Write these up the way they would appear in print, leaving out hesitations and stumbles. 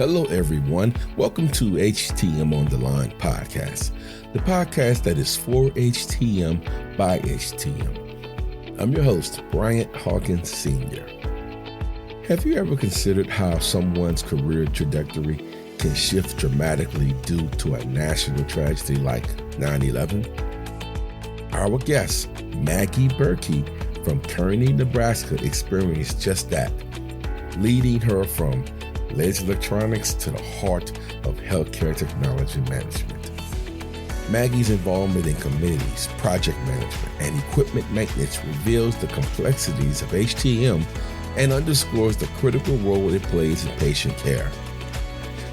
Hello, everyone. Welcome to HTM On The Line podcast, the podcast that is for HTM by HTM. I'm your host, Bryant Hawkins Sr. Have you ever considered how someone's career trajectory can shift dramatically due to a national tragedy like 9/11? Our guest, Maggie Berkey from Kearney, Nebraska, experienced just that, leading her from laser electronics to the heart of healthcare technology management. Maggie's involvement in committees, project management, and equipment maintenance reveals the complexities of HTM and underscores the critical role it plays in patient care.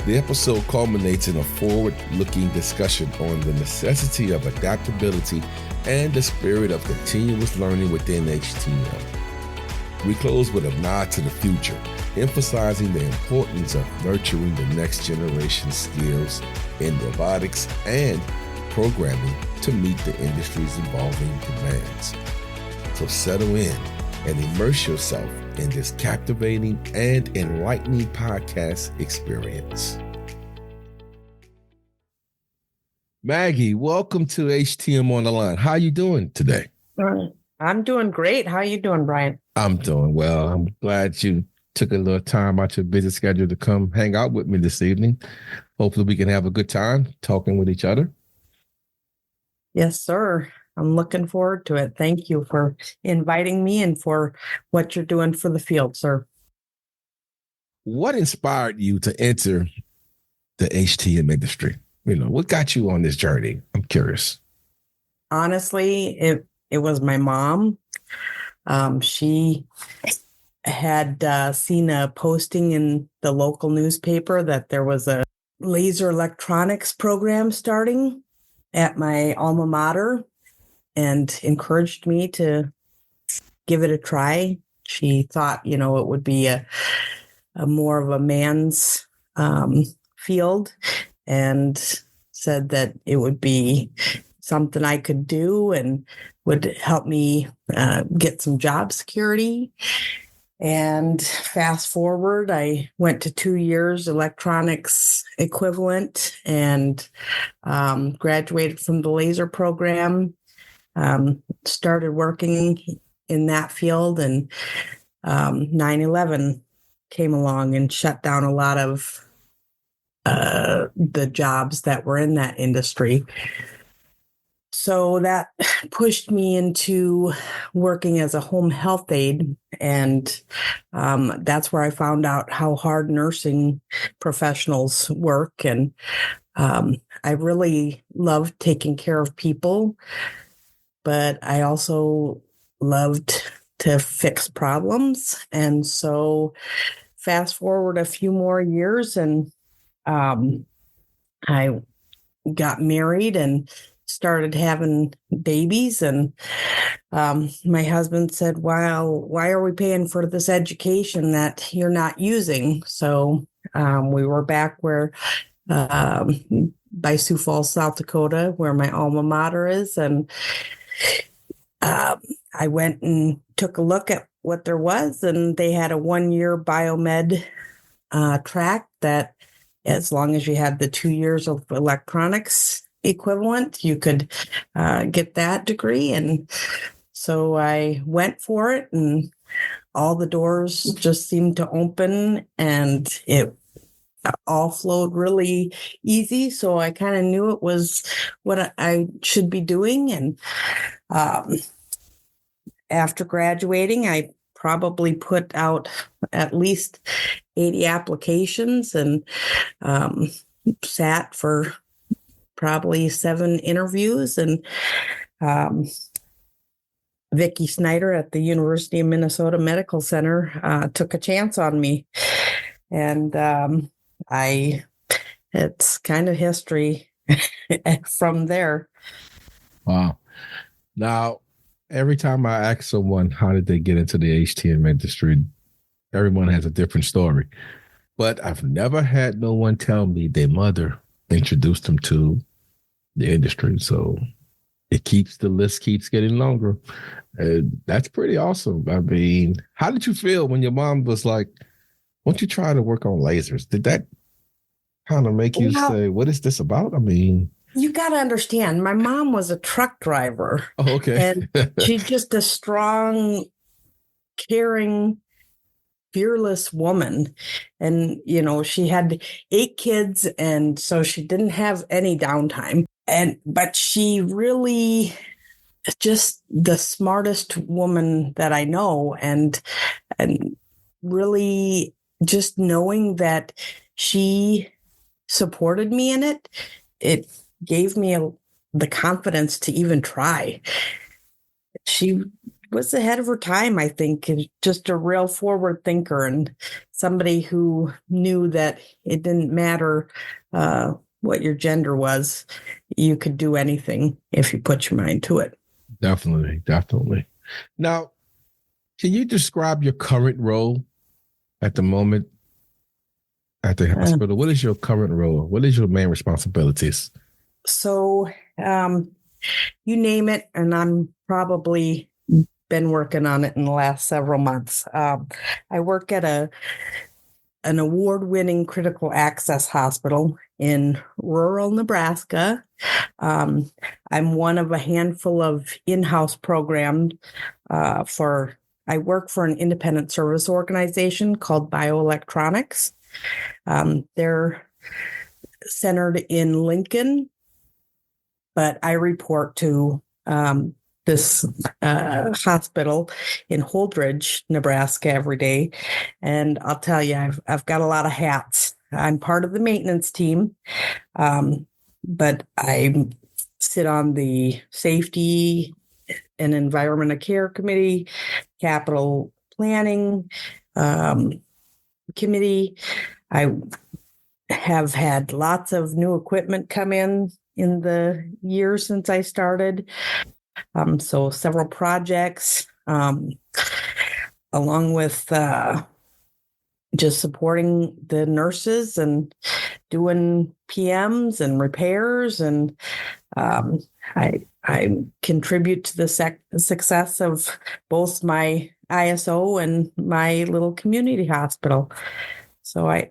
The episode culminates in a forward-looking discussion on the necessity of adaptability and the spirit of continuous learning within HTM. We close with a nod to the future, emphasizing the importance of nurturing the next generation skills in robotics and programming to meet the industry's evolving demands. So settle in and immerse yourself in this captivating and enlightening podcast experience. Maggie, welcome to HTM On The Line. How are you doing today? I'm doing great. How are you doing, Brian? I'm doing well. I'm glad you took a little time out your busy schedule to come hang out with me this evening. Hopefully we can have a good time talking with each other. Yes, sir. I'm looking forward to it. Thank you for inviting me and for what you're doing for the field, sir. What inspired you to enter the HTM industry? What got you on this journey? I'm curious. Honestly, it was my mom. She had seen a posting in the local newspaper that there was a laser electronics program starting at my alma mater and encouraged me to give it a try. She thought, it would be a more of a man's field, and said that it would be something I could do and would help me get some job security. And fast forward, I went to 2 years electronics equivalent and graduated from the laser program, started working in that field, and 9/11 came along and shut down a lot of the jobs that were in that industry. So that pushed me into working as a home health aide. And that's where I found out how hard nursing professionals work. And I really love taking care of people, but I also loved to fix problems. And so fast forward a few more years, and I got married and started having babies. And my husband said, well, why are we paying for this education that you're not using? So we were back where by Sioux Falls, South Dakota, where my alma mater is. And I went and took a look at what there was, and they had a 1-year biomed track that, as long as you had the 2 years of electronics equivalent, you could get that degree. And so I went for it, and all the doors just seemed to open, and it all flowed really easy. So I kind of knew it was what I should be doing. And after graduating, I probably put out at least 80 applications and sat for probably 7 interviews. And Vicki Snyder at the University of Minnesota Medical Center took a chance on me. And it's kind of history from there. Wow. Now, every time I ask someone how did they get into the HTM industry, everyone has a different story. But I've never had no one tell me their mother introduced them to the industry. So the list keeps getting longer. That's pretty awesome. I mean, how did you feel when your mom was like, why don't you try to work on lasers? Did that kind of make you Well, say, what is this about? I mean, you got to understand, my mom was a truck driver, oh, okay. and she's just a strong, caring, fearless woman. And, she had 8 kids, and so she didn't have any downtime. But she really just the smartest woman that I know, and really just knowing that she supported me in it, it gave me the confidence to even try. She was ahead of her time, I think, and just a real forward thinker, and somebody who knew that it didn't matter what your gender was. You could do anything if you put your mind to it. Definitely, definitely. Now, can you describe your current role at the moment at the hospital? What is your current role? What is your main responsibilities? So, you name it, and I'm probably been working on it in the last several months. I work at an award-winning critical access hospital in rural Nebraska. I'm one of a handful of in-house programs I work for an independent service organization called Bioelectronics. They're centered in Lincoln, but I report to this hospital in Holdridge, Nebraska every day. And I'll tell you, I've got a lot of hats. I'm part of the maintenance team, but I sit on the safety and environment of care committee, capital planning committee. I have had lots of new equipment come in the years since I started. So several projects, along with just supporting the nurses and doing PMs and repairs. And I contribute to the success of both my ISO and my little community hospital. So I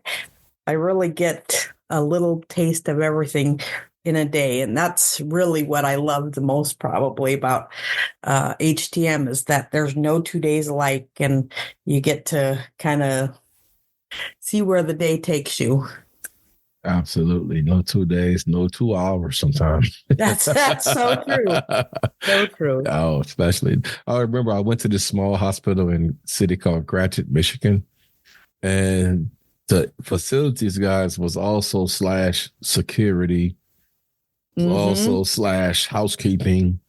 really get a little taste of everything in a day. And that's really what I love the most probably about HTM is that there's no 2 days alike, and you get to kind of see where the day takes you. Absolutely. No 2 days, no 2 hours sometimes. That's so true. So true. Oh, especially. I remember I went to this small hospital in a city called Gratiot, Michigan. And the facilities guys was also / security, also / housekeeping.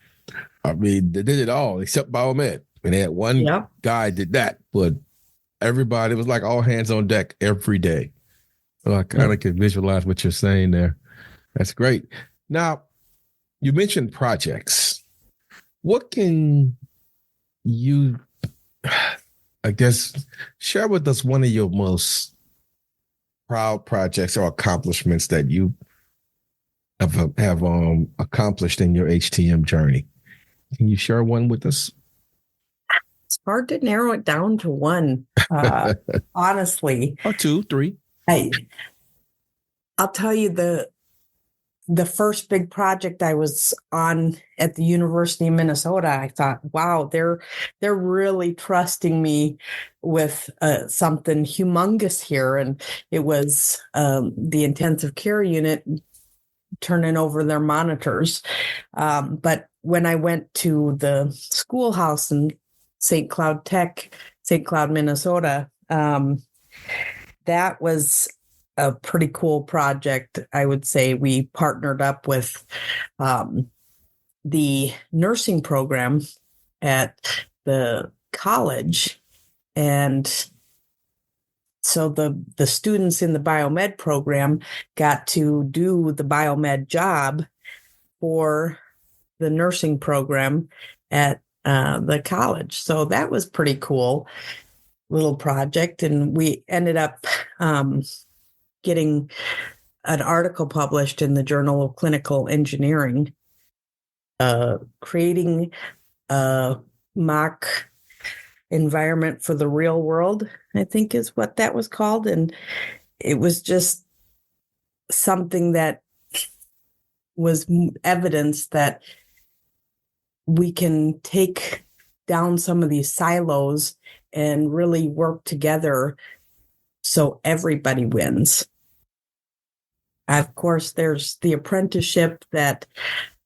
I mean, they did it all except biomed. And they had one guy did that, but everybody was like all hands on deck every day. So I kind of can visualize what you're saying there. That's great. Now, you mentioned projects. What can you, I guess, share with us one of your most proud projects or accomplishments that you have accomplished in your HTM journey? Can you share one with us? It's hard to narrow it down to one, honestly. Or 2, 3. I'll tell you the first big project I was on at the University of Minnesota, I thought, wow, they're really trusting me with something humongous here. And it was the intensive care unit turning over their monitors. But when I went to the schoolhouse in St. Cloud, Minnesota, that was a pretty cool project. I would say we partnered up with the nursing program at the college. And so the students in the biomed program got to do the biomed job for the nursing program at the college. So that was pretty cool little project. And we ended up getting an article published in the Journal of Clinical Engineering, creating a mock environment for the real world, I think is what that was called. And it was just something that was evidence that we can take down some of these silos and really work together so everybody wins. Of course, there's the apprenticeship that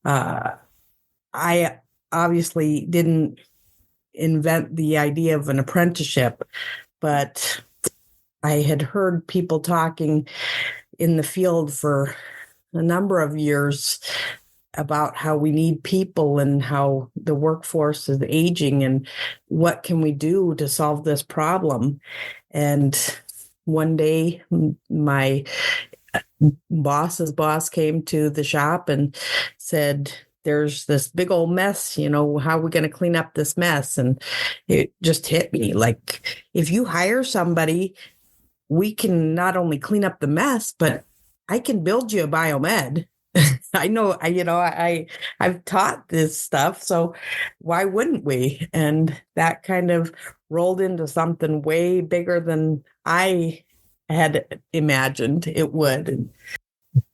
I obviously didn't invent the idea of an apprenticeship, but I had heard people talking in the field for a number of years about how we need people and how the workforce is aging and what can we do to solve this problem. And one day my boss's boss came to the shop and said, there's this big old mess, how are we going to clean up this mess? And it just hit me like, if you hire somebody, we can not only clean up the mess, but I can build you a biomed. I know, I've taught this stuff, so why wouldn't we? And that kind of rolled into something way bigger than I had imagined it would.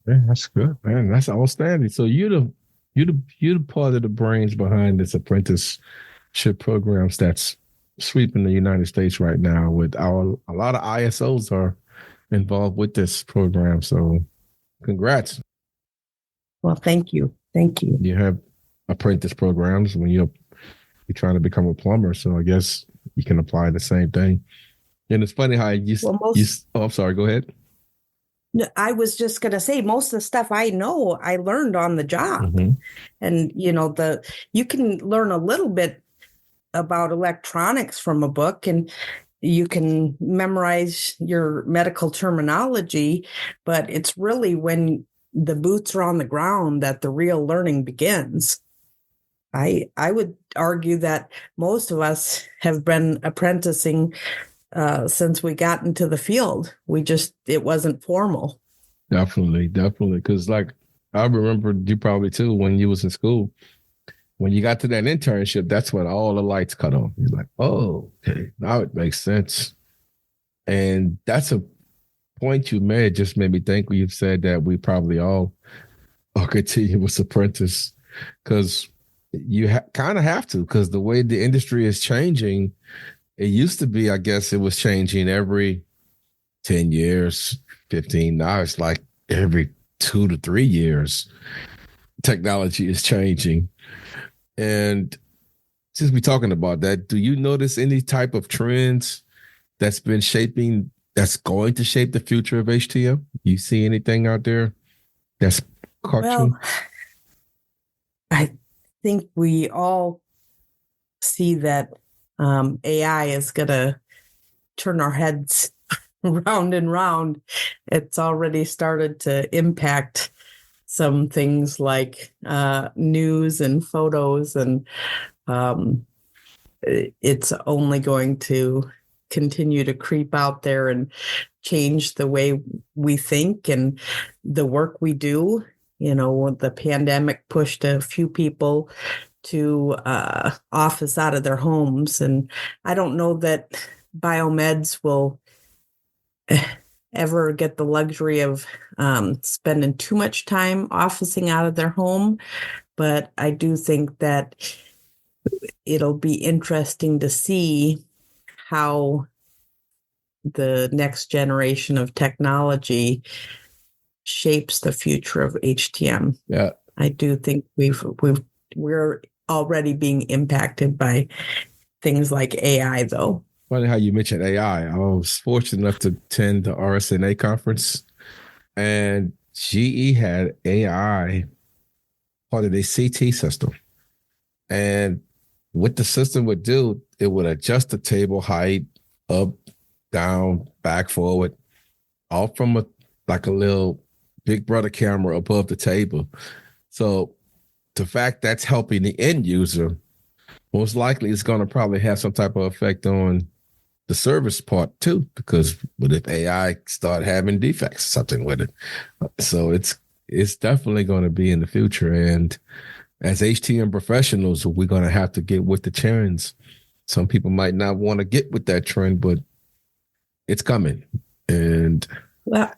Man, that's good, man. That's outstanding. So you're the part of the brains behind this apprenticeship programs that's sweeping the United States right now. With a lot of ISOs are involved with this program. So, congrats. Well, thank you. Thank you. You have apprentice programs when you're trying to become a plumber. So I guess you can apply the same thing. And it's funny how I'm sorry, go ahead. I was just going to say, most of the stuff I know, I learned on the job. Mm-hmm. And, you can learn a little bit about electronics from a book, and you can memorize your medical terminology, but it's really when the boots are on the ground that the real learning begins. I would argue that most of us have been apprenticing since we got into the field. It wasn't formal. Definitely. Because I remember you probably too, when you was in school, when you got to that internship, that's when all the lights cut on. You're like, oh, okay, now it makes sense. And that's a point you made, just made me think when you've said that we probably all are continuous apprentice, because you kind of have to, because the way the industry is changing, it used to be, I guess it was changing every 10 years, 15. Now it's like every 2 to 3 years, technology is changing. And since we're talking about that, do you notice any type of trends that's going to shape the future of HTM? You see anything out there that's caught you? I think we all see that AI is going to turn our heads round and round. It's already started to impact some things like news and photos, and it's only going to continue to creep out there and change the way we think and the work we do. The pandemic pushed a few people to office out of their homes, and I don't know that biomeds will ever get the luxury of spending too much time officing out of their home. But I do think that it'll be interesting to see how the next generation of technology shapes the future of HTM. Yeah, I do think we're already being impacted by things like AI, though. Funny how you mentioned AI. I was fortunate enough to attend the RSNA conference, and GE had AI part of their CT system. And what the system would do, it would adjust the table height up, down, back, forward, all from a little Big Brother camera above the table. So the fact that's helping the end user, most likely it's going to probably have some type of effect on the service part too, because what if AI start having defects, something with it? So it's definitely going to be in the future. And as HTM professionals, we're going to have to get with the trends. Some people might not want to get with that trend, but it's coming. And well,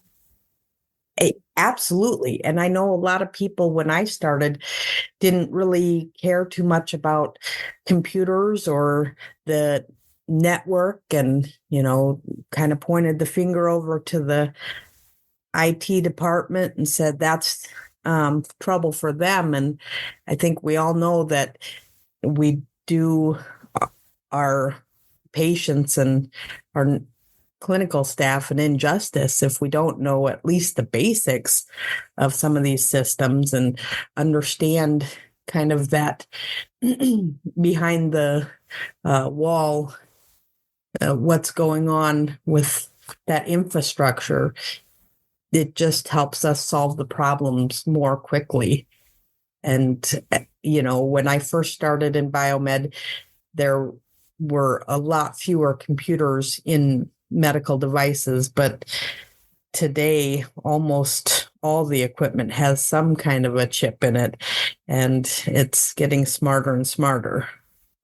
Absolutely. And I know a lot of people when I started didn't really care too much about computers or the network and, kind of pointed the finger over to the IT department and said that's trouble for them. And I think we all know that we do our patients and our clinical staff an injustice if we don't know at least the basics of some of these systems and understand kind of that behind the wall, what's going on with that infrastructure. It just helps us solve the problems more quickly. And, when I first started in biomed, there were a lot fewer computers in medical devices, but today almost all the equipment has some kind of a chip in it, and it's getting smarter and smarter.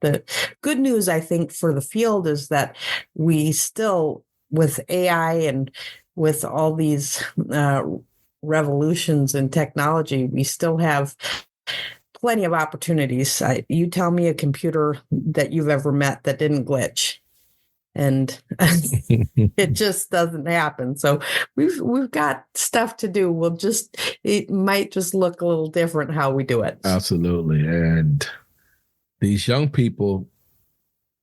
The good news, I think, for the field is that we still, with AI and with all these revolutions in technology, we still have plenty of opportunities. You tell me a computer that you've ever met that didn't glitch, and it just doesn't happen. So we've got stuff to do. It might just look a little different how we do it. Absolutely. And these young people,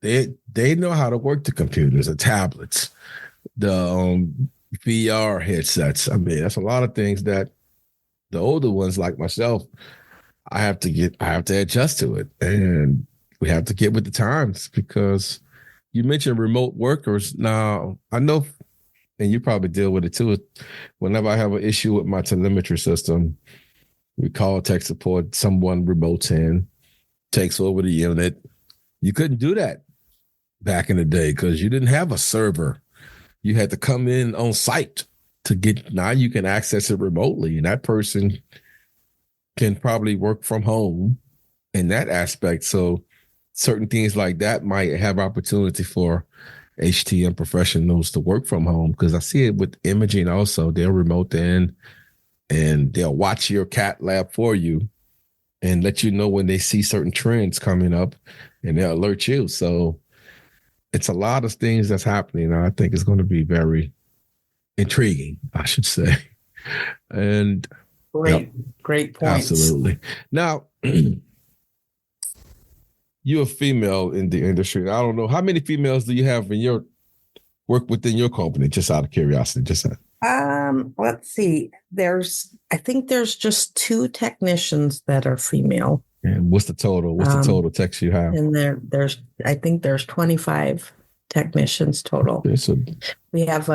they know how to work the computers, the tablets, the VR headsets. I mean, that's a lot of things that the older ones like myself, I have to adjust to it. And we have to get with the times, because you mentioned remote workers. Now, I know, and you probably deal with it too, whenever I have an issue with my telemetry system, we call tech support, someone remotes in, takes over the unit. You couldn't do that back in the day because you didn't have a server. You had to come in on site now you can access it remotely, and that person can probably work from home in that aspect. So certain things like that might have opportunity for HTM professionals to work from home, because I see it with imaging also. They'll remote in and they'll watch your cat lab for you and let you know when they see certain trends coming up, and they'll alert you. So it's a lot of things that's happening. I think it's going to be very intriguing, I should say. And great points. Absolutely. Now, you're a female in the industry. I don't know, how many females do you have in your work within your company? Just out of curiosity, let's see. I think there's just 2 technicians that are female. And what's the total? What's the total techs you have? And I think there's 25 technicians total. Okay, so we have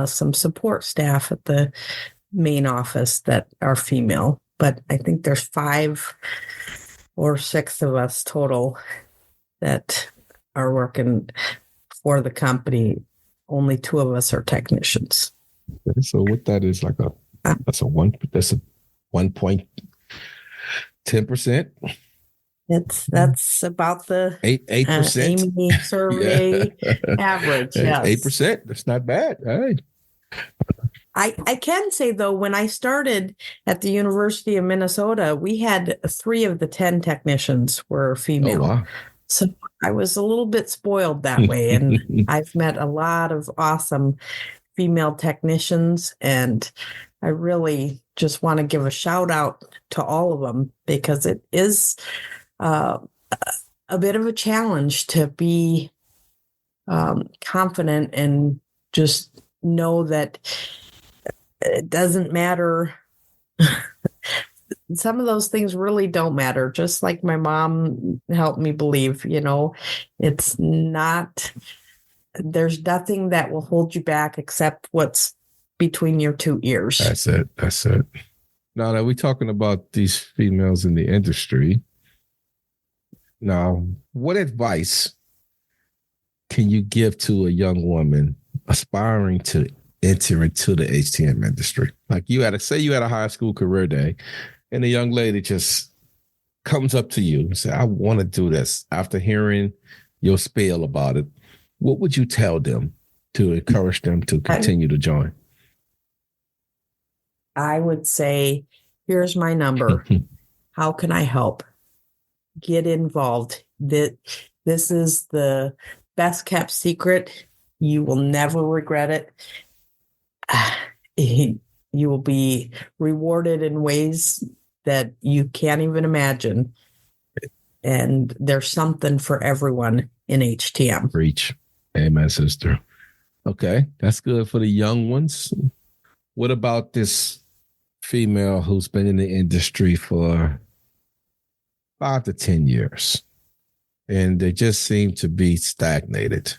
some support staff at the main office that are female, but I think there's 5 or 6 of us total that are working for the company. Only 2 of us are technicians. Okay, so what that is, that's a 1.10%. That's about the 8%. AMY survey average. Yes, 8%. That's not bad. All right. I can say, though, when I started at the University of Minnesota, we had 3 of the 10 technicians were female. Oh, wow. So I was a little bit spoiled that way. And I've met a lot of awesome female technicians, and I really just want to give a shout out to all of them, because it is a bit of a challenge to be confident and just know that it doesn't matter. Some of those things really don't matter. Just like my mom helped me believe, there's nothing that will hold you back except what's between your 2 ears. That's it. Now that we're talking about these females in the industry, now, what advice can you give to a young woman aspiring to enter into the HTM industry? Like, you had a high school career day, and a young lady just comes up to you and say, I want to do this. After hearing your spiel about it, what would you tell them to encourage them to continue to join? I would say, here's my number. How can I help? Get involved. This is the best kept secret. You will never regret it. You will be rewarded in ways that you can't even imagine. And there's something for everyone in HTM. Preach. Amen, sister. Okay, that's good for the young ones. What about this female who's been in the industry for 5 to 10 years and they just seem to be stagnated?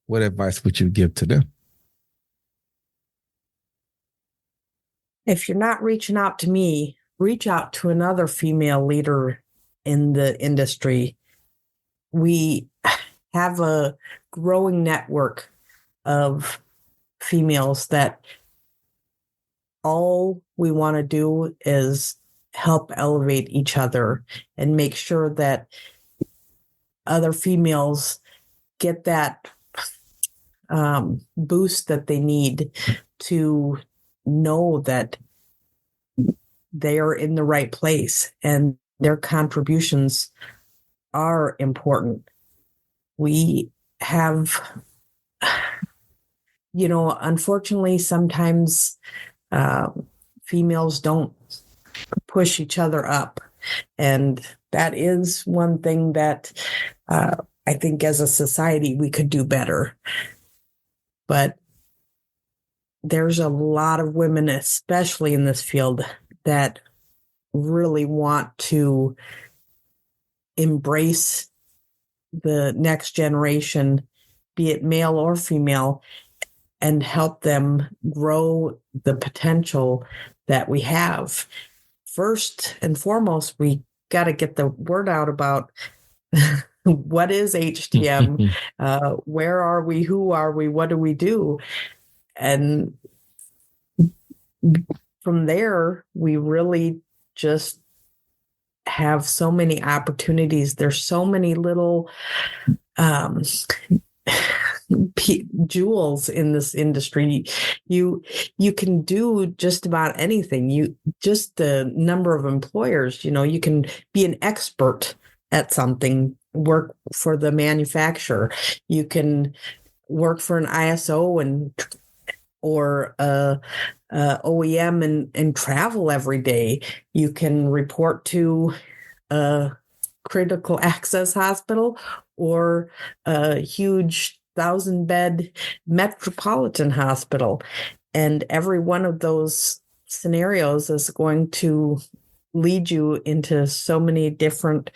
What advice would you give to them? If you're not reaching out to me, reach out to another female leader in the industry. We have a growing network of females that all we want to do is help elevate each other and make sure that other females get that boost that they need to know that they are in the right place and their contributions are important. We have, unfortunately, sometimes females don't push each other up. And that is one thing that I think as a society we could do better. But there's a lot of women, especially in this field, that really want to embrace the next generation, be it male or female, and help them grow the potential that we have. First and foremost, we got to get the word out about what is HTM, where are we, who are we, what do we do? And from there, we really just have so many opportunities. There's so many little jewels in this industry. You can do just about anything. Just the number of employers, you can be an expert at something, work for the manufacturer. You can work for an ISO or OEM and travel every day. You can report to a critical access hospital or a huge 1,000-bed metropolitan hospital. And every one of those scenarios is going to lead you into so many different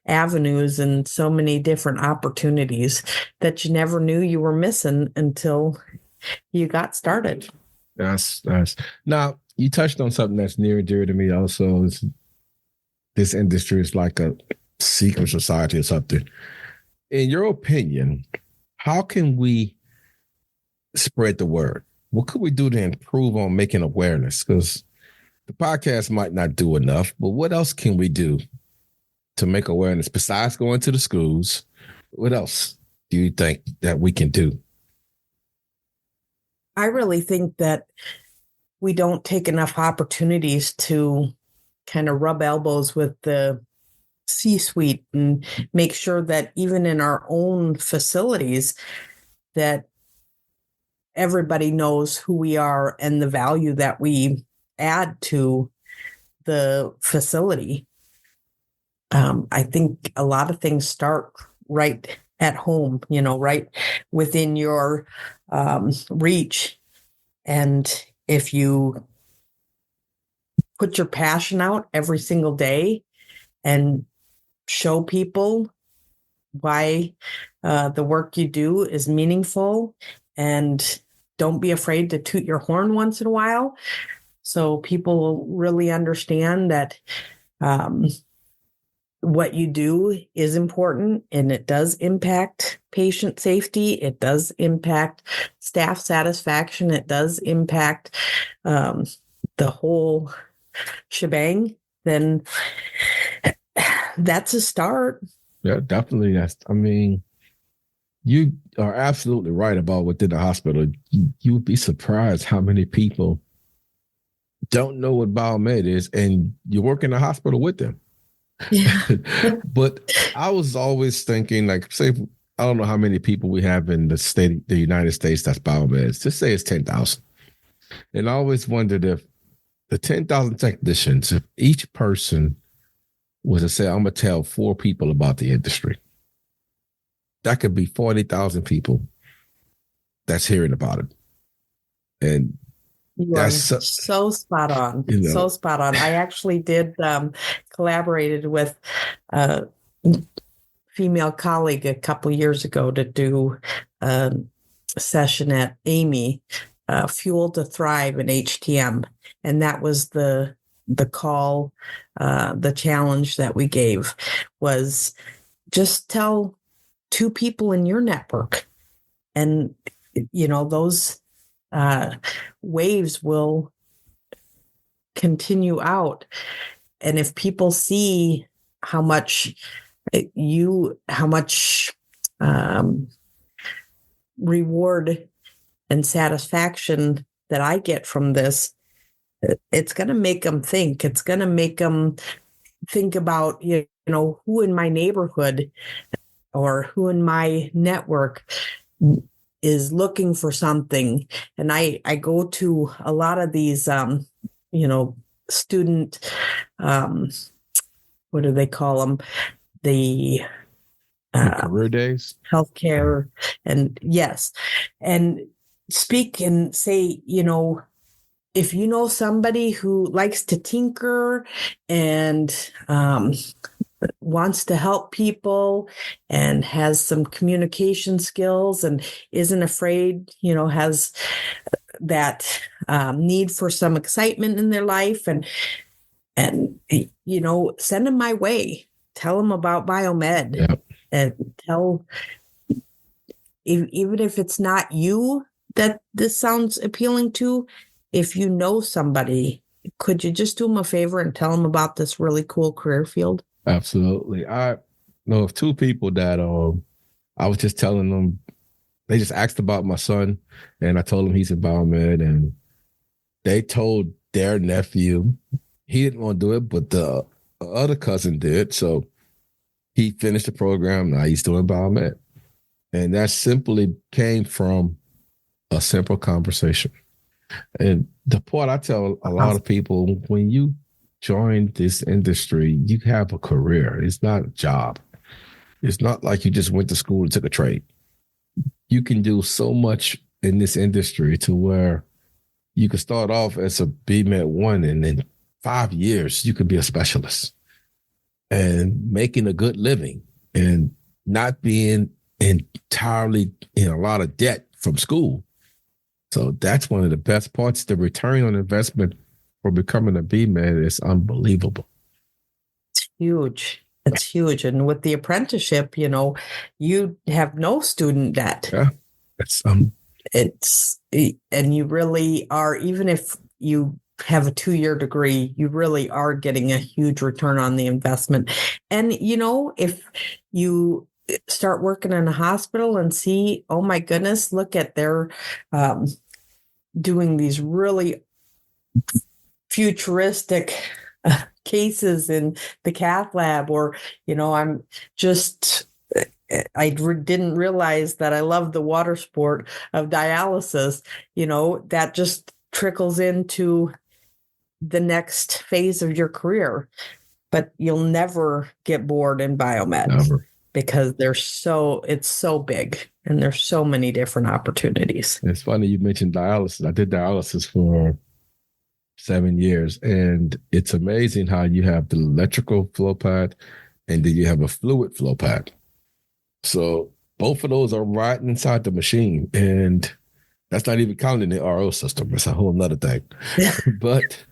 avenues and so many different opportunities that you never knew you were missing until you got started. That's now you touched on something that's near and dear to me also. This industry is like a secret society or something. In your opinion, how can we spread the word? What could we do to improve on making awareness? Because the podcast might not do enough, but what else can we do to make awareness besides going to the schools? What else do you think that we can do? I really think that we don't take enough opportunities to kind of rub elbows with the C-suite and make sure that even in our own facilities that everybody knows who we are and the value that we add to the facility. I think a lot of things start right at home, right within your reach. And if you put your passion out every single day and show people why the work you do is meaningful, and don't be afraid to toot your horn once in a while, so people will really understand that what you do is important and it does impact patient safety. It does impact staff satisfaction. It does impact the whole shebang. Then that's a start. Yeah, definitely. You are absolutely right about within the hospital. You would be surprised how many people don't know what biomed is, and you work in a hospital with them. Yeah. But I was always thinking, like, say, I don't know how many people we have in the United States that's biomeds. Just say it's 10,000. And I always wondered if the 10,000 technicians, if each person was to say, I'm going to tell 4 people about the industry, that could be 40,000 people that's hearing about it. And You are that's, so spot on. you know, So spot on. I actually did collaborated with a female colleague a couple years ago to do a session at Amy, Fuel to Thrive in HTM. And that was the call, the challenge that we gave was just tell 2 people in your network. And, those waves will continue out. And if people see how much reward and satisfaction that I get from this, it's going to make them think. It's going to make them think about, who in my neighborhood or who in my network is looking for something. And I go to a lot of these, student, what do they call them? The career days, healthcare, and yes, and speak and say, if you know somebody who likes to tinker and wants to help people and has some communication skills and isn't afraid, has that need for some excitement in their life, and send them my way. Tell them about biomed. Yep. And tell, even if it's not you that this sounds appealing to, if you know somebody, could you just do them a favor and tell them about this really cool career field? Absolutely. I know of 2 people that I was just telling them, they just asked about my son, and I told them he's in biomed, and they told their nephew. He didn't want to do it, but the other cousin did. So he finished the program. Now he's doing biomed. And that simply came from a simple conversation. And the point I tell a lot of people, when you join this industry, you have a career. It's not a job. It's not like you just went to school and took a trade. You can do so much in this industry to where you can start off as a BMed 1, and in 5 years, you could be a specialist and making a good living and not being entirely in a lot of debt from school. So that's one of the best parts. The return on investment for becoming a BMed is unbelievable. It's huge. It's huge. And with the apprenticeship, you have no student debt. Yeah. And you really are, even if you have a 2-year degree, you really are getting a huge return on the investment. And, if you start working in a hospital and see, oh my goodness, look at their doing these really futuristic cases in the cath lab, or, I'm just, I didn't realize that I love the water sport of dialysis, that just trickles into the next phase of your career. But you'll never get bored in biomed. Never. Because it's so big and there's so many different opportunities. It's funny you mentioned dialysis. I did dialysis for 7 years, and it's amazing how you have the electrical flow pad and then you have a fluid flow pad. So both of those are right inside the machine, and that's not even counting the RO system. It's a whole nother thing. But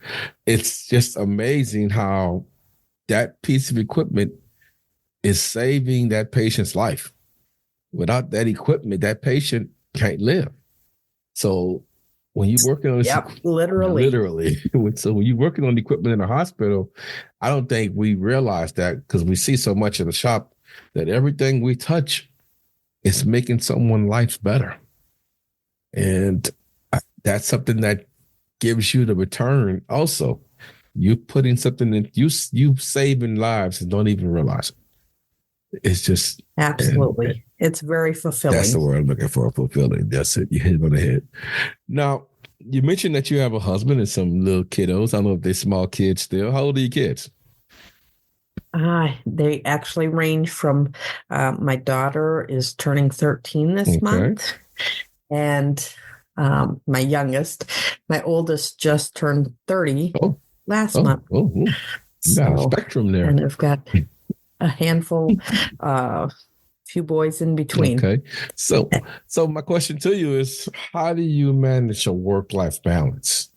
it's just amazing how that piece of equipment is saving that patient's life. Without that equipment, that patient can't live. So when you're working on this, literally. So when you're working on equipment in a hospital, I don't think we realize that, because we see so much in the shop that everything we touch is making someone's life better. And that's something that gives you the return also. You putting something in, you saving lives and don't even realize it. It's just Absolutely. It's very fulfilling. That's the word I'm looking for, fulfilling. That's it. You hit it on the head. Now, you mentioned that you have a husband and some little kiddos. I don't know if they're small kids still. How old are your kids? They actually range from my daughter is turning 13 this month. And my youngest, my oldest just turned 30 last month. You got a spectrum there. And I've got a handful, few boys in between. Okay. So my question to you is, how do you manage a work-life balance?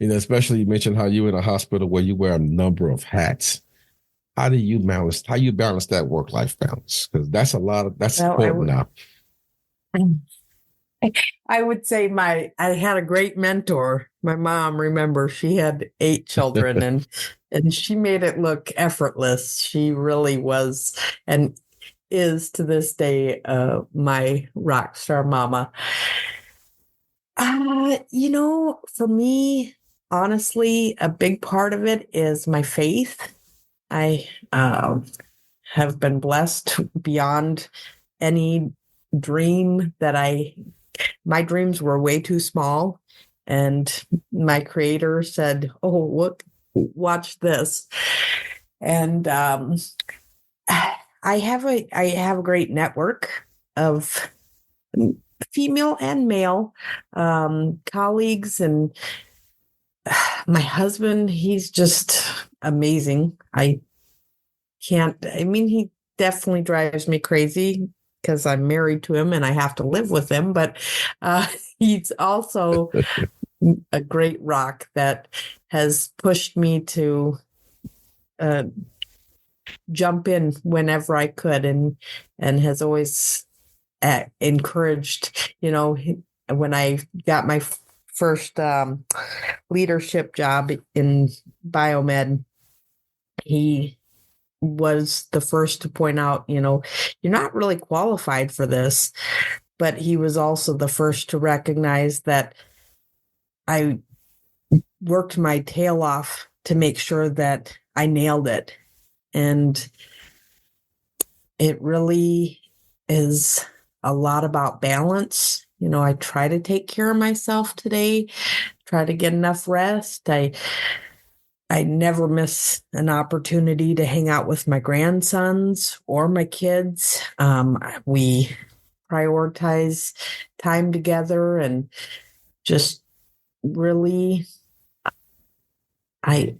Especially you mentioned how you in a hospital where you wear a number of hats. How you balance that work-life balance? Because that's important now. I would say I had a great mentor. My mom, remember, she had 8 children and she made it look effortless. She really was and is to this day my rock star mama. For me, honestly, a big part of it is my faith. I have been blessed beyond any dream my dreams were way too small. And my creator said, "Oh, look, watch this." And I have a great network of female and male colleagues, and my husband, he's just amazing. He definitely drives me crazy because I'm married to him and I have to live with him, but he's also a great rock that has pushed me to jump in whenever I could and has always encouraged, when I got my first leadership job in biomed, he was the first to point out, you're not really qualified for this, but he was also the first to recognize that I worked my tail off to make sure that I nailed it. And it really is a lot about balance. I try to take care of myself today, try to get enough rest. I never miss an opportunity to hang out with my grandsons or my kids. We prioritize time together and just really, I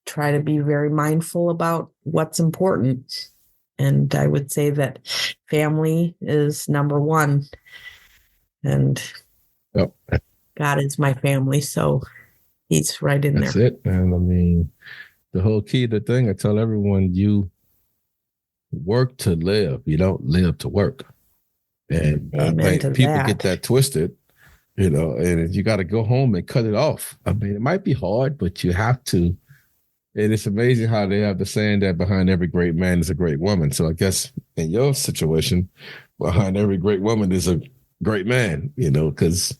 try to be very mindful about what's important. And I would say that family is number one. And God is my family. So he's right in there. That's it. And the whole key to the thing, I tell everyone, you work to live. You don't live to work. And I think people get that twisted, and you got to go home and cut it off. It might be hard, but you have to. And it's amazing how they have the saying that behind every great man is a great woman. So I guess in your situation, behind every great woman is a great man, because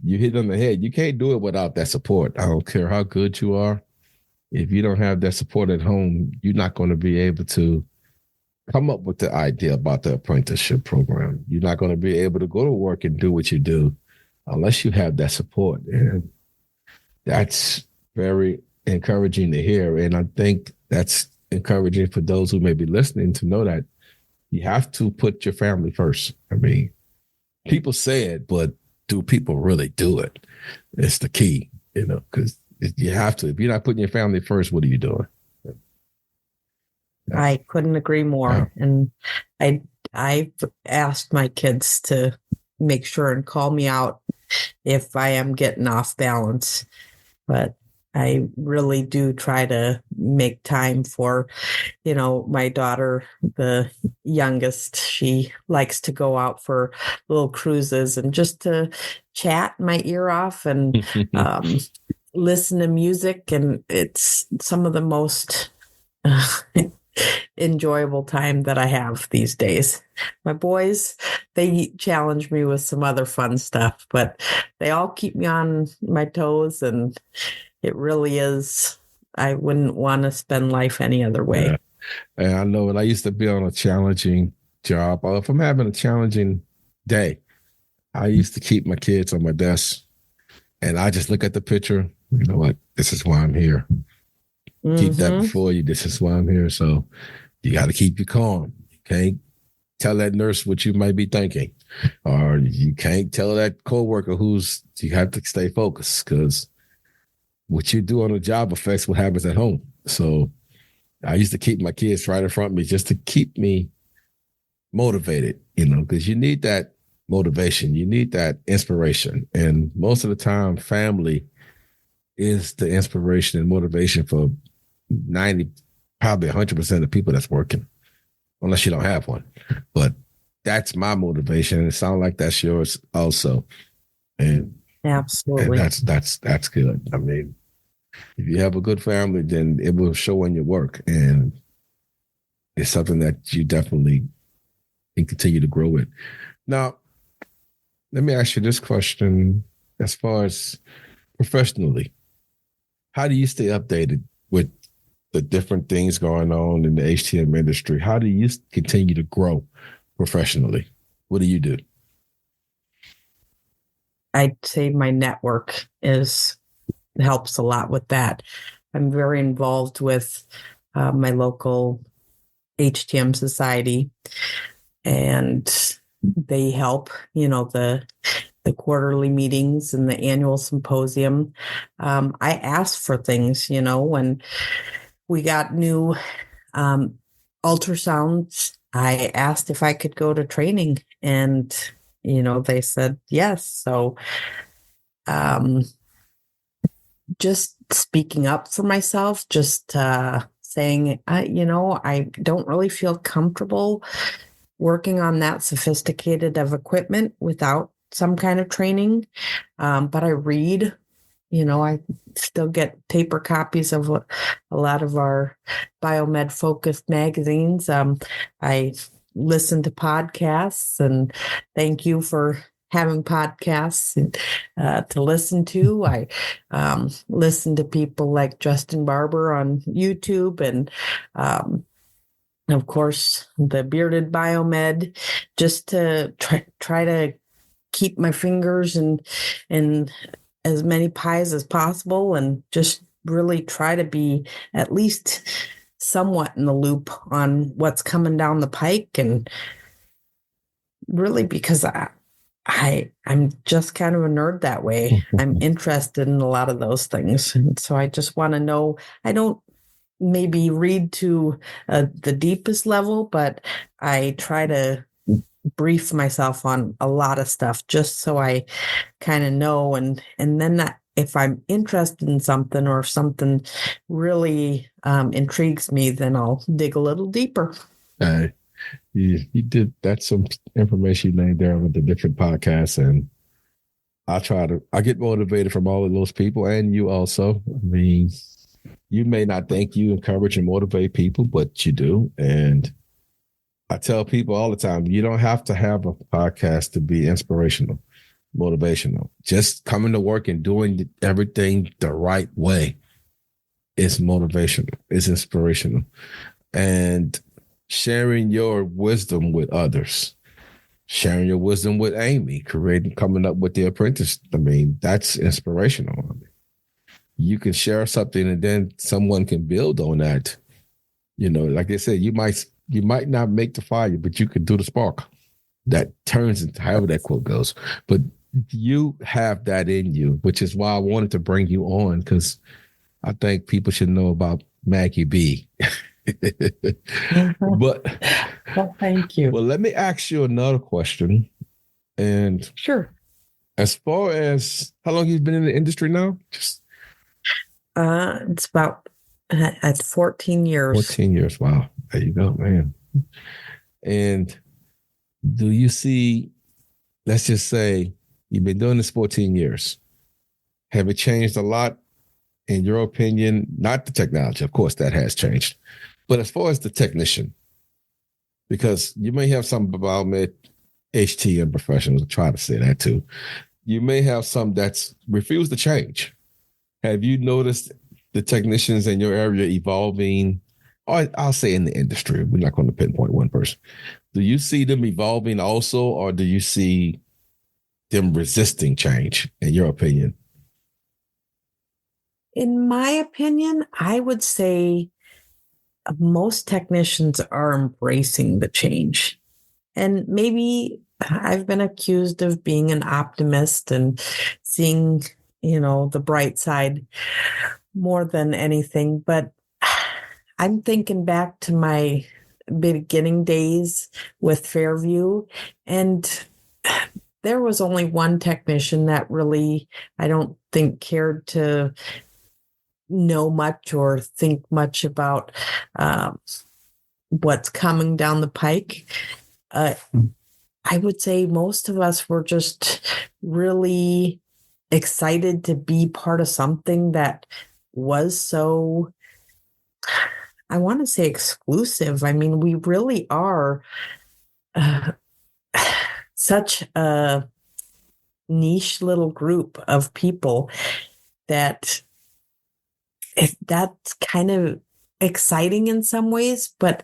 you hit on the head. You can't do it without that support. I don't care how good you are. If you don't have that support at home, you're not going to be able to come up with the idea about the apprenticeship program. You're not going to be able to go to work and do what you do unless you have that support. And that's very encouraging to hear. And I think that's encouraging for those who may be listening to know that you have to put your family first. People say it, but do people really do it? It's the key, because you have to. If you're not putting your family first, what are you doing? I couldn't agree more. Yeah. And I've asked my kids to make sure and call me out if I am getting off balance. But I really do try to make time for, my daughter, the youngest. She likes to go out for little cruises and just to chat my ear off and listen to music. And it's some of the most enjoyable time that I have these days. My boys, they challenge me with some other fun stuff, but they all keep me on my toes, and it really is. I wouldn't want to spend life any other way. Yeah. And I know when I used to be on a challenging job, or if I'm having a challenging day, I used to keep my kids on my desk, and I just look at the picture. You know what? This is why I'm here. Keep that before you. This is why I'm here. So you got to keep you calm. You can't tell that nurse what you might be thinking, or you can't tell that coworker you have to stay focused, because what you do on the job affects what happens at home. So I used to keep my kids right in front of me just to keep me motivated, because you need that motivation. You need that inspiration. And most of the time, family is the inspiration and motivation for 90, probably 100% of people that's working, unless you don't have one. But that's my motivation. And it sounds like that's yours also. And absolutely. And that's good. I mean, if you have a good family, then it will show in your work. And it's something that you definitely can continue to grow with. Now, let me ask you this question as far as professionally. How do you stay updated with the different things going on in the HTM industry? How do you continue to grow professionally? What do you do? I'd say my network helps a lot with that. I'm very involved with my local HTM society, and they help, the quarterly meetings and the annual symposium. I asked for things, when we got new ultrasounds, I asked if I could go to training, and, they said yes. So just speaking up for myself, just saying, I don't really feel comfortable working on that sophisticated of equipment without some kind of training. But I read, I still get paper copies of a lot of our biomed focused magazines. I listen to podcasts, and thank you for having podcasts to listen to. I listen to people like Justin Barber on YouTube, and of course the Bearded Biomed, just to try to keep my fingers in as many pies as possible, and just really try to be at least somewhat in the loop on what's coming down the pike. And really, because I'm just kind of a nerd that way. I'm interested in a lot of those things. And so I just want to know. I don't maybe read to the deepest level, but I try to brief myself on a lot of stuff just so I kind of know. And then if I'm interested in something, or if something really intrigues me, then I'll dig a little deeper. You did. That's some information you laid there with the different podcasts, and I get motivated from all of those people, and you also. I mean, you may not think you encourage and motivate people, but you do. And I tell people all the time, you don't have to have a podcast to be inspirational, motivational. Just coming to work and doing everything the right way is motivational, is inspirational. And sharing your wisdom with others, sharing your wisdom with Amy, coming up with The Apprentice. I mean, that's inspirational. I mean, you can share something and then someone can build on that. Like I said, you might not make the fire, but you can do the spark that turns into, however that quote goes. But you have that in you, which is why I wanted to bring you on, because I think people should know about Maggie B. But well, thank you. Well, let me ask you another question. And sure. As far as how long you've been in the industry now? It's about at 14 years. 14 years. Wow. There you go, man. And do you see, let's just say you've been doing this 14 years. Have it changed a lot in your opinion? Not the technology, of course, that has changed. But as far as the technician, because you may have some involvement, HTM professionals try to say that too. You may have some that's refuse to change. Have you noticed the technicians in your area evolving? Or I'll say in the industry, we're not going to pinpoint one person. Do you see them evolving also, or do you see them resisting change, in your opinion? In my opinion, I would say most technicians are embracing the change. And maybe I've been accused of being an optimist and seeing, the bright side more than anything. But I'm thinking back to my beginning days with Fairview, and there was only one technician that really, I don't think, cared to know much or think much about what's coming down the pike. I would say most of us were just really excited to be part of something that was so, I want to say, exclusive. I mean, we really are such a niche little group of people that that's kind of exciting in some ways, but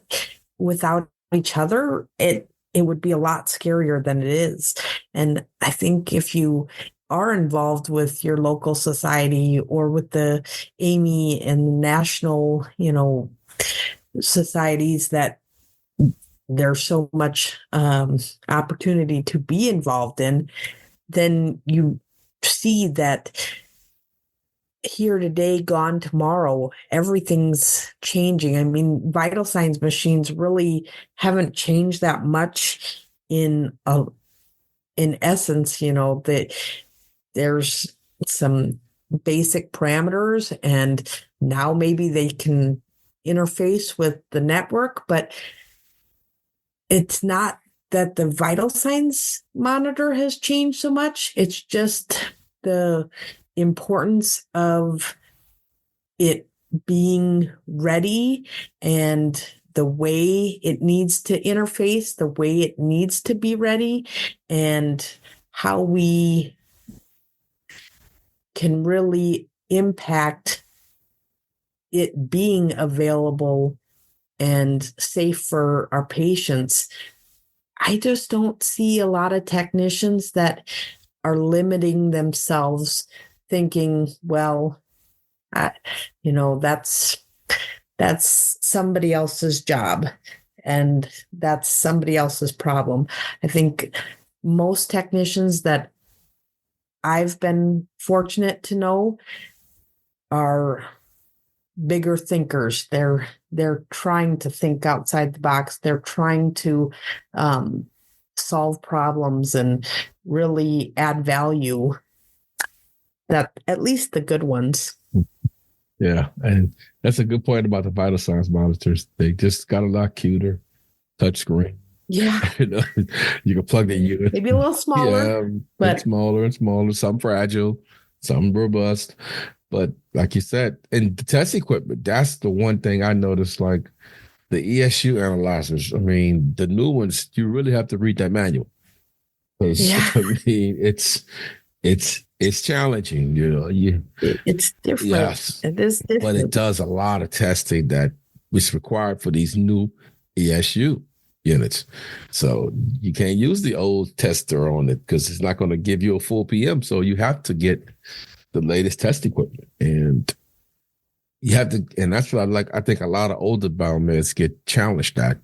without each other, it would be a lot scarier than it is. And I think if you are involved with your local society or with the AMI and national, societies, that there's so much opportunity to be involved in, then you see that here today, gone tomorrow, everything's changing. I mean, vital signs machines really haven't changed that much in essence, that there's some basic parameters, and now maybe they can interface with the network, but it's not that the vital signs monitor has changed so much. It's just the importance of it being ready and the way it needs to interface, the way it needs to be ready, and how we can really impact it being available and safe for our patients. I just don't see a lot of technicians that are limiting themselves, thinking, well, that's somebody else's job and that's somebody else's problem. I think most technicians that I've been fortunate to know are bigger thinkers. They're trying to think outside the box. They're trying to solve problems and really add value. That at least the good ones. Yeah, and that's a good point about the vital signs monitors. They just got a lot cuter, touchscreen. Yeah, You can plug the unit. Maybe a little smaller, but smaller and smaller. Some fragile, some robust. But like you said, and the test equipment, that's the one thing I noticed. Like the ESU analyzers, I mean, the new ones, you really have to read that manual. Yeah. I mean, it's challenging, it's different. Yes, it is different. But it does a lot of testing that is required for these new ESU units. So you can't use the old tester on it because it's not going to give you a full PM. So you have to get the latest test equipment, and you have to, and that's what I like. I think a lot of older biomeds get challenged at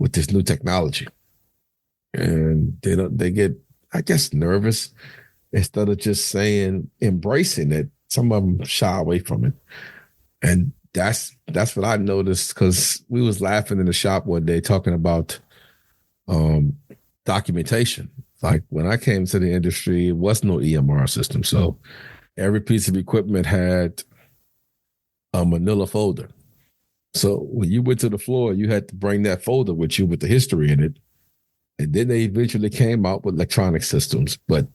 with this new technology, and they get, I guess, nervous instead of just saying, embracing it. Some of them shy away from it, and that's what I noticed, because we was laughing in the shop one day talking about documentation. Like when I came to the industry, it was no EMR system, so every piece of equipment had a manila folder. So when you went to the floor, you had to bring that folder with you with the history in it. And then they eventually came out with electronic systems. But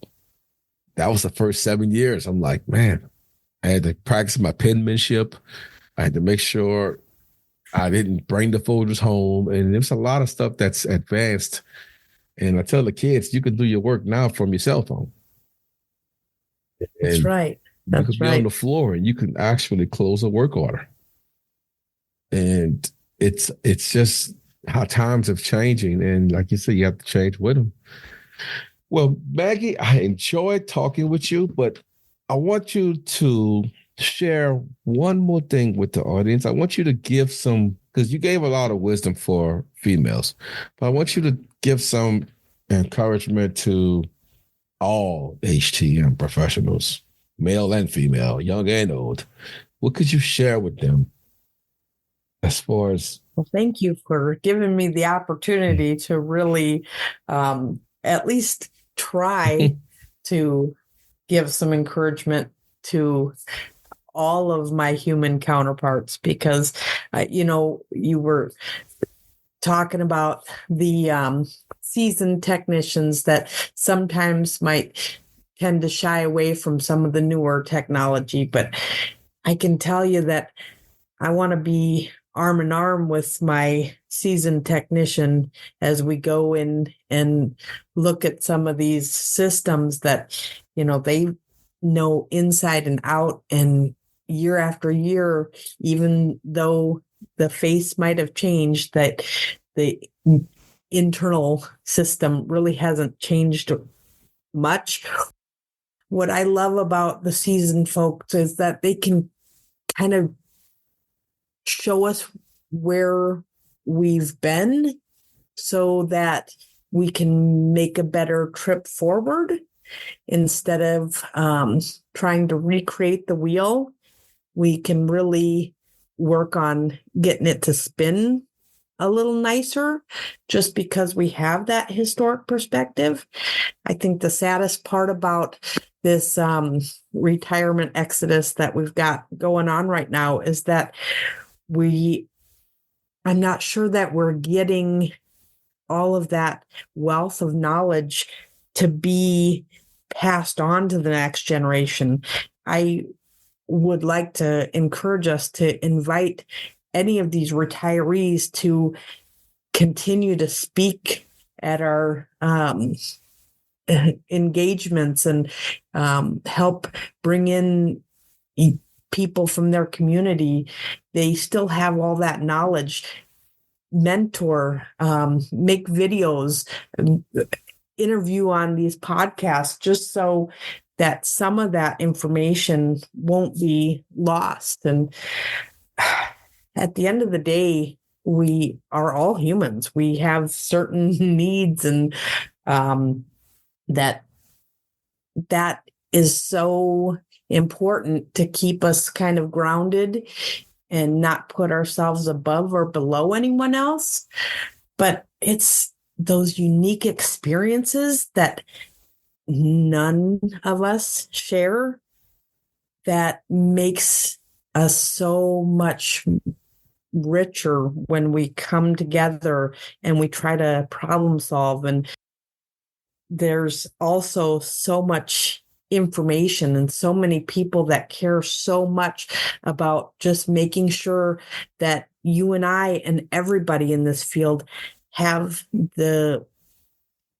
that was the first 7 years. I'm like, man, I had to practice my penmanship. I had to make sure I didn't bring the folders home. And there's a lot of stuff that's advanced. And I tell the kids, you can do your work now from your cell phone. That's And right. you could That's be on the right. floor and you can actually close a work order. And it's just how times have changing. And like you said, you have to change with them. Well, Maggie, I enjoyed talking with you, but I want you to share one more thing with the audience. I want you to give some, because you gave a lot of wisdom for females, but I want you to give some encouragement to all HTM professionals, male and female, young and old. What could you share with them as far as? Well, thank you for giving me the opportunity to really at least try to give some encouragement to all of my human counterparts because, you were talking about the seasoned technicians that sometimes might tend to shy away from some of the newer technology. But I can tell you that I want to be arm in arm with my seasoned technician as we go in and look at some of these systems that, they know inside and out. And year after year, even though the face might have changed, that the internal system really hasn't changed much. What I love about the seasoned folks is that they can kind of show us where we've been so that we can make a better trip forward instead of trying to recreate the wheel. We can really work on getting it to spin a little nicer just because we have that historic perspective. I think the saddest part about this retirement exodus that we've got going on right now is that I'm not sure that we're getting all of that wealth of knowledge to be passed on to the next generation. I would like to encourage us to invite any of these retirees to continue to speak at our engagements and help bring in people from their community. They still have all that knowledge. Mentor, make videos, interview on these podcasts, just so that some of that information won't be lost. And at the end of the day, we are all humans. We have certain needs, and that is so important to keep us kind of grounded and not put ourselves above or below anyone else. But it's those unique experiences that none of us share that makes us so much richer when we come together and we try to problem solve. And there's also so much information and so many people that care so much about just making sure that you and I and everybody in this field have the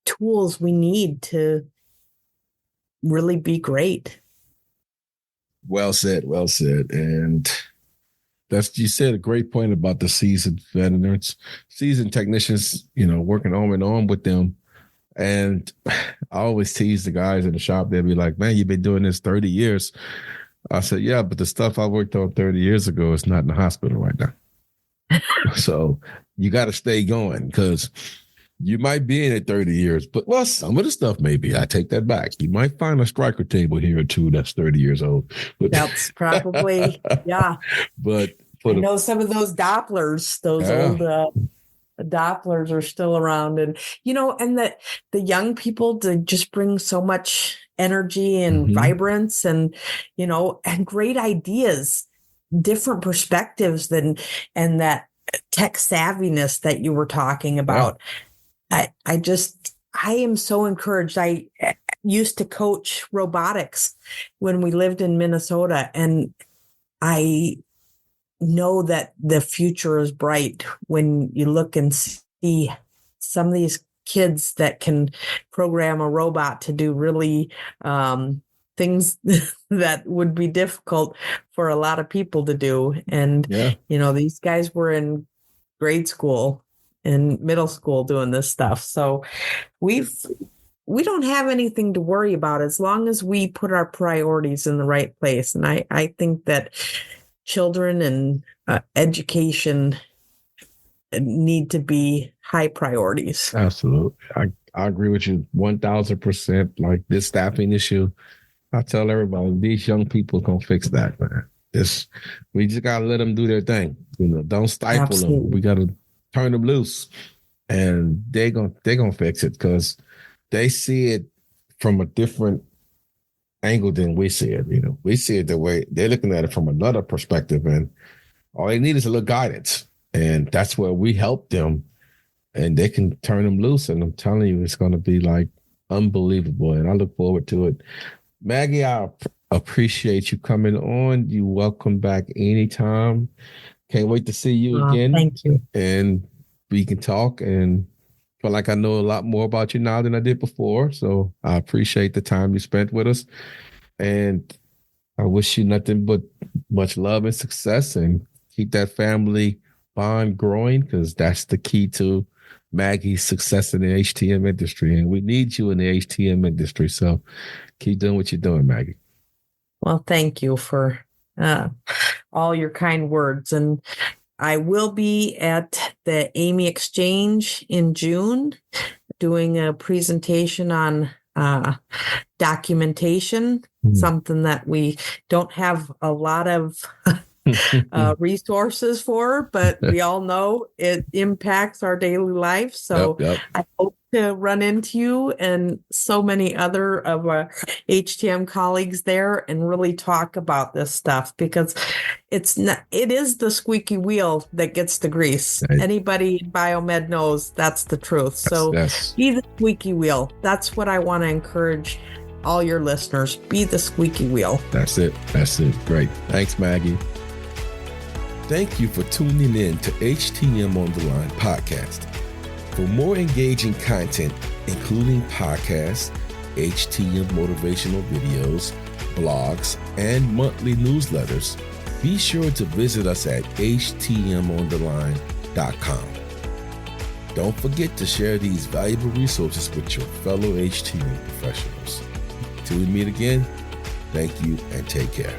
tools we need to really be great. Well said, well said. And you said a great point about the seasoned veterans, seasoned technicians, working on and on with them. And I always tease the guys in the shop. They'll be like, man, you've been doing this 30 years. I said, yeah, but the stuff I worked on 30 years ago is not in the hospital right now. So you got to stay going because you might be in it 30 years, but some of the stuff maybe. I take that back. You might find a striker table here or two that's 30 years old. But that's probably, yeah. But I know some of those Dopplers, those old Dopplers are still around, and and that the young people to just bring so much energy and vibrance and and great ideas, different perspectives and that tech savviness that you were talking about. I am so encouraged. I used to coach robotics when we lived in Minnesota, and I know that the future is bright when you look and see some of these kids that can program a robot to do really things that would be difficult for a lot of people to do. And, these guys were in grade school and middle school doing this stuff. So we don't have anything to worry about as long as we put our priorities in the right place. And I think that children and education need to be high priorities. Absolutely. I agree with you 1,000%. Like this staffing issue, I tell everybody, these young people gonna fix that, man. We just gotta let them do their thing. Don't stifle them. We gotta turn them loose, and they're gonna fix it because they see it from a different angle than we see it. We see it the way they're looking at it from another perspective, and all they need is a little guidance, and that's where we help them, and they can turn them loose. And I'm telling you, it's gonna be like unbelievable, and I look forward to it. Maggie, I appreciate you coming on. You welcome back anytime. Can't wait to see you again. Thank you. And we can talk and feel like I know a lot more about you now than I did before. So I appreciate the time you spent with us. And I wish you nothing but much love and success, and keep that family bond growing, because that's the key to Maggie's success in the HTM industry. And we need you in the HTM industry. So keep doing what you're doing, Maggie. Well, thank you for all your kind words. And I will be at the Amy Exchange in June doing a presentation on documentation, something that we don't have a lot of resources for, but we all know it impacts our daily life. So I hope to run into you and so many other of our HTM colleagues there and really talk about this stuff, because it is the squeaky wheel that gets the grease. Right. Anybody in biomed knows that's the truth. So be the squeaky wheel. That's what I want to encourage all your listeners. Be the squeaky wheel. That's it. Great. Thanks, Maggie. Thank you for tuning in to HTM On The Line podcast. For more engaging content, including podcasts, HTM motivational videos, blogs, and monthly newsletters, be sure to visit us at htmontheline.com. Don't forget to share these valuable resources with your fellow HTM professionals. Till we meet again, thank you and take care.